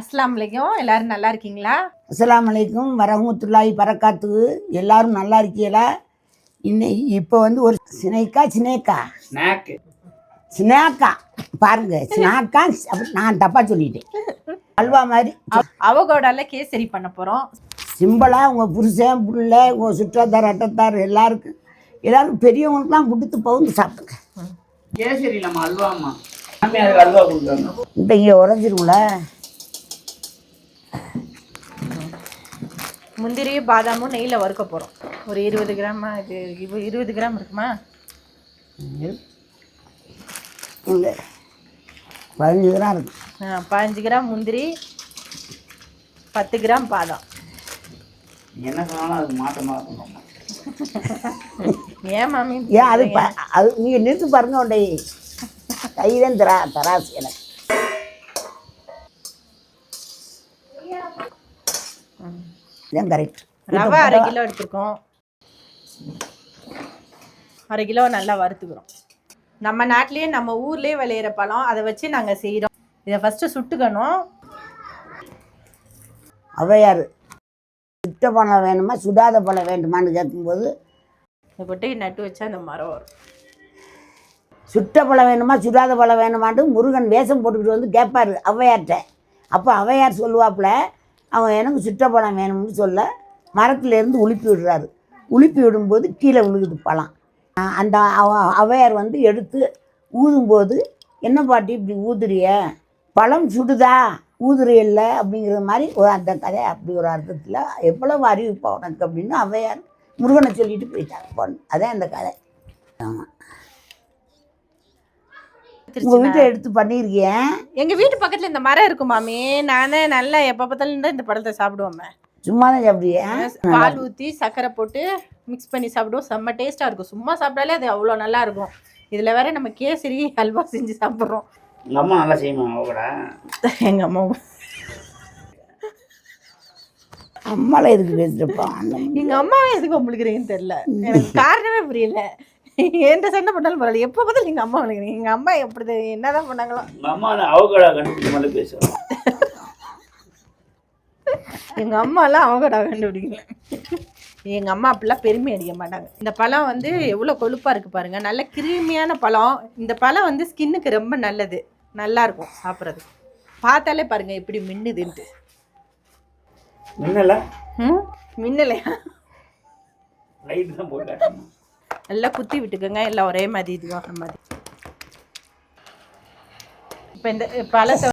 அஸ்ஸலாமு அலைக்கும். எல்லாரும் நல்லா இருக்கீங்களா? அஸ்ஸலாமு அலைக்கும் வரஹ்மத்துல்லாஹி பரக்காத்துஹு. எல்லாரும் நல்லா இருக்கீங்களா? இப்போ வந்து ஒரு ஸ்நாக்கா பாருங்க, ஸ்நாக்கா நான் தப்பா சொல்லிட்டேன். அல்வா மாதிரி அவகோடால கேசரி பண்ண போறோம். சிம்பிளாக உங்கள் புருஷன் புள்ள உங்கள் சுற்றத்தார் அட்டத்தார் எல்லாரும் பெரியவங்களுக்குலாம் கொடுத்து பவுந்து சாப்பிடுங்க. கேசரி நம்ம அல்வாமா அல்வா கொடுக்குறாங்க. இந்த இங்கே உடஞ்சிருங்கள. முந்திரி பாதாமும் நெய்யில் வறுக்க போகிறோம். ஒரு 20 கிராமா, இது 20 கிராம் இருக்குமா? இல்லை 15 கிராம் இருக்கு. 15 கிராம் முந்திரி, 10 கிராம் பாதாம். என்ன சொன்னாலும் அது மாற்றமாக ஏன் மாமி? ஏன் அது நீங்கள் நிறுத்து பாருங்க. உடைய கைதான் தராசு எனக்கு. இதான் கரெக்ட். ரவை 1/2 கிலோ எடுத்துருக்கோம். 1/2 கிலோ நல்லா வறுத்துக்கிறோம். நம்ம நாட்டிலேயே நம்ம ஊர்லேயே விளையிற பழம், அதை வச்சு நாங்கள் செய்கிறோம். இதை ஃபஸ்ட்டு சுட்டுக்கணும். ஔவையார் சுட்ட பழம் வேணுமா சுடாத பழம் வேண்டுமான்னு கேட்கும்போது இதை போட்டு நட்டு வச்சா அந்த மரம் வரும். சுட்ட பழம் வேணுமா சுடாத பழம் வேணுமான்னு முருகன் வேஷம் போட்டுக்கிட்டு வந்து கேட்பார் ஔவையார்கிட்ட. அப்போ ஔவையார் சொல்லுவாப்புல, அவன் எனக்கு சுட்ட பழம் வேணும்னு சொல்ல மரத்துலேருந்து உலுப்பி விடுறாரு. உலுப்பி விடும்போது கீழே விழுகுது பழம். அந்த ஔவையார் வந்து எடுத்து ஊதும்போது, என்ன பாட்டி இப்படி ஊதுறிய, பழம் சுடுதா ஊதுறியல்ல அப்படிங்கிற மாதிரி அந்த கதை. அப்படி ஒரு அர்த்தத்தில் எவ்வளவு அறிவிப்பா உனக்கு அப்படின்னு ஔவையார் முருகனை சொல்லிட்டு போயிட்டாங்க. பொண்ணு அதான் அந்த கதை. ஆமாம், உங்கள் வீட்டை எடுத்து பண்ணியிருக்கேன். எங்கள் வீட்டு பக்கத்தில் இந்த மரம் இருக்கும் மாமி. நானே நல்லா எப்போ பார்த்தாலும் தான் இந்த பழத்தை சாப்பிடுவோமே. சும்மா தான் சாப்பிடுவேன். பால் ஊற்றி சர்க்கரை போட்டு மிக்ஸ் பண்ணி சாப்பிடுவோம். செம்ம டேஸ்ட்டாக இருக்கும். சும்மா சாப்பிட்டாலே அது அவ்வளோ நல்லா இருக்கும். இதில் வேற நம்ம கேசரி அல்வா செஞ்சு சாப்பிட்றோம். எங்கள் அம்மா நல்லா செய்யுமா அவகோடா? எங்கள் அம்மா அம்மாலாம் எதுக்கு பேசுகிறப்பா? எங்கள் அம்மாவே எதுக்கு உங்களுக்குறீங்கன்னு தெரியல. எனக்கு காரணமே புரியல. என்கிட்ட சண்டை பண்ணாலும் பரவாயில்ல, எப்போ பார்த்தாலும் எங்கள் அம்மா வளர்க்குறீங்க. எங்கள் அம்மா எப்படி என்னதான் பண்ணாங்களோ. எங்கள் அம்மா அவகோடா கண்டுபிடிச்ச மாதிரி பேசுகிறோம். எங்கள் அம்மாலாம் அவகோடா கண்டுபிடிக்கல. எங்கள் அம்மா அப்படிலாம் பெருமை அடிக்க மாட்டாங்க. இந்த பழம் வந்து எவ்வளோ கொழுப்பாக இருக்குது பாருங்கள். நல்ல கிருமியான பழம். இந்த பழம் வந்து ஸ்கின்னுக்கு ரொம்ப நல்லது. நல்லாயிருக்கும் சாப்பிட்றது. பார்த்தாலே பாருங்கள் எப்படி மின்னுதுன்ட்டு. மின்னல மின்னலையா? லைட் தான் போட்டு நல்லா குத்தி விட்டுக்கோங்க. எல்லாம் ஒரே மாதிரி இதுவாகிற மாதிரி. இப்போ இந்த பழத்தை